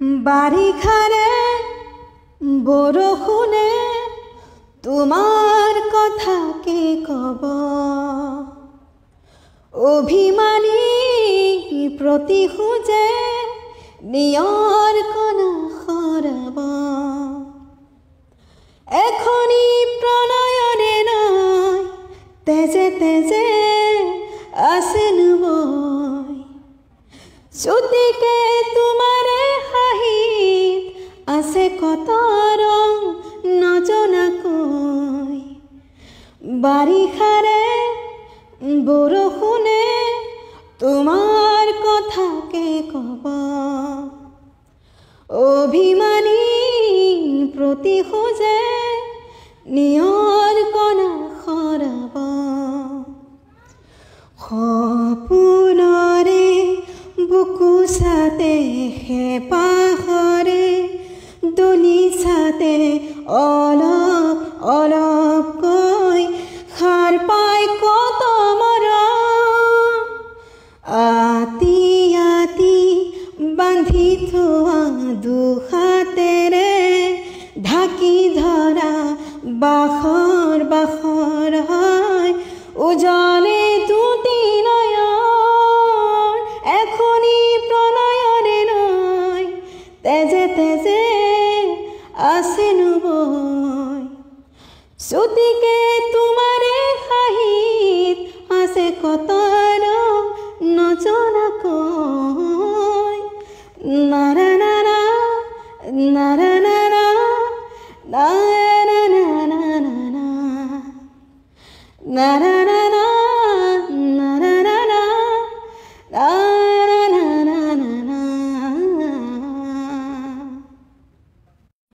বাৰিষাৰে বৰষুণে তোমাৰ কথা কি কব অভিমানী প্ৰতিশোজে নিয়ৰ কণা সৰাব এখনি প্ৰণয়নে নাই তেজে তেজে আছেন মই চুটিকে তোমাৰে হাঁহিত আছে কত ৰং নজনাকৈ বাৰিষাৰে বৰষুণে তোমাৰ কথা কি কব অভিমানী প্ৰতিশোজে নিয়ৰ কণা সৰাব সপোনৰে বুকুচাতে হেঁপাহৰে দলিচাতে অলপ অলপকৈ সাৰ পাই